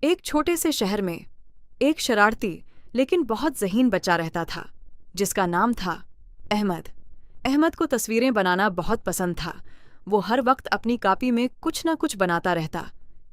एक छोटे से शहर में एक शरारती लेकिन बहुत ज़हीन बच्चा रहता था, जिसका नाम था अहमद। अहमद को तस्वीरें बनाना बहुत पसंद था। वो हर वक्त अपनी कॉपी में कुछ न कुछ बनाता रहता,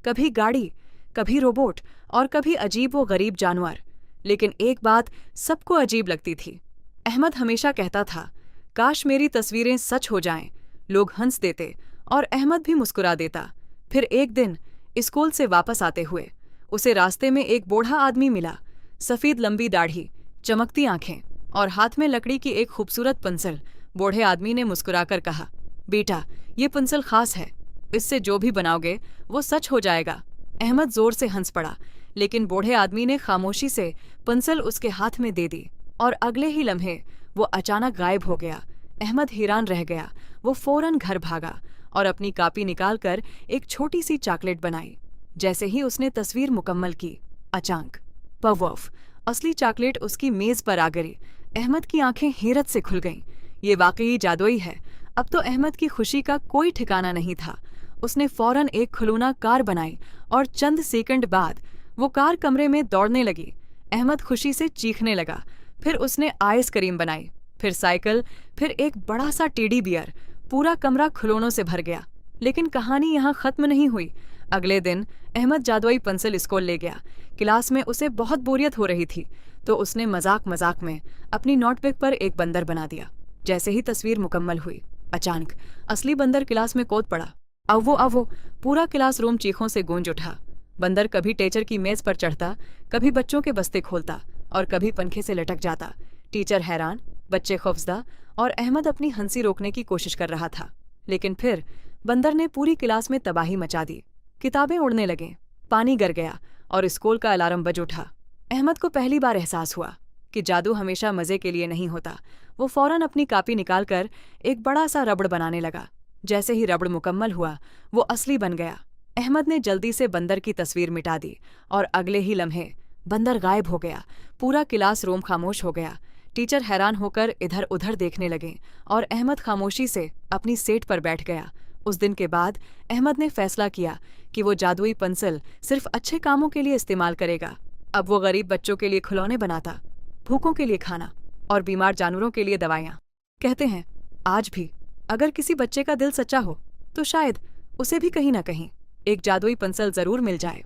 कभी गाड़ी, कभी रोबोट और कभी अजीब व गरीब जानवर। लेकिन एक बात सबको अजीब लगती थी। अहमद हमेशा कहता था, काश मेरी तस्वीरें सच हो जाएं। लोग हंस देते और अहमद भी मुस्कुरा देता। फिर एक दिन स्कूल से वापस आते हुए उसे रास्ते में एक बूढ़ा आदमी मिला। सफ़ेद लंबी दाढ़ी, चमकती आंखें और हाथ में लकड़ी की एक खूबसूरत पेंसिल। बूढ़े आदमी ने मुस्कुराकर कहा, बेटा, ये पेंसिल खास है, इससे जो भी बनाओगे वो सच हो जाएगा। अहमद जोर से हंस पड़ा, लेकिन बूढ़े आदमी ने खामोशी से पेंसिल उसके हाथ में दे दी और अगले ही लम्हे वो अचानक गायब हो गया। अहमद हैरान रह गया। वो फौरन घर भागा और अपनी कॉपी निकालकर एक छोटी सी चॉकलेट बनाई। जैसे ही उसने तस्वीर मुकम्मल की, अचानक पवफ, असली चॉकलेट उसकी मेज पर आ गिरी। अहमद की आंखें हैरत से खुल गईं। ये वाकई जादुई है। अब तो अहमद की खुशी का कोई ठिकाना नहीं था। उसने फौरन एक खिलौना कार बनाई और चंद सेकंड बाद वो कार कमरे में दौड़ने लगी। अहमद खुशी से चीखने लगा। फिर उसने आइसक्रीम बनाई, फिर साइकिल, फिर एक बड़ा सा टेडी बियर। पूरा कमरा खिलौनों से भर गया। लेकिन कहानी यहाँ खत्म नहीं हुई। अगले दिन अहमद जादुई पेंसिल स्कूल ले गया। क्लास में उसे बहुत बोरियत हो रही थी, तो उसने मजाक मजाक में अपनी नोटबुक पर एक बंदर बना दिया। जैसे ही तस्वीर मुकम्मल हुई, अचानक असली बंदर क्लास में कूद पड़ा। अवो पूरा क्लासरूम चीखों से गूंज उठा। बंदर कभी टीचर की मेज पर चढ़ता, कभी बच्चों के बस्ते खोलता और कभी पंखे से लटक जाता। टीचर हैरान, बच्चे खौफजदा और अहमद अपनी हंसी रोकने की कोशिश कर रहा था। लेकिन फिर बंदर ने पूरी क्लास में तबाही मचा दी। किताबें उड़ने लगीं, पानी गिर गया और स्कूल का अलार्म बज उठा। अहमद को पहली बार एहसास हुआ कि जादू हमेशा मजे के लिए नहीं होता। वो फौरन अपनी कॉपी निकालकर एक बड़ा सा रबड़ बनाने लगा। जैसे ही रबड़ मुकम्मल हुआ, वो असली बन गया। अहमद ने जल्दी से बंदर की तस्वीर मिटा दी और अगले ही लम्हे बंदर गायब हो गया। पूरा क्लासरूम खामोश हो गया। टीचर हैरान होकर इधर उधर देखने लगे और अहमद खामोशी से अपनी सीट पर बैठ गया। उस दिन के बाद अहमद ने फैसला किया कि वो जादुई पेंसिल सिर्फ अच्छे कामों के लिए इस्तेमाल करेगा। अब वो गरीब बच्चों के लिए खिलौने बनाता, भूखों के लिए खाना और बीमार जानवरों के लिए दवाइयाँ। कहते हैं, आज भी अगर किसी बच्चे का दिल सच्चा हो तो शायद उसे भी कहीं ना कहीं एक जादुई पेंसिल जरूर मिल जाए।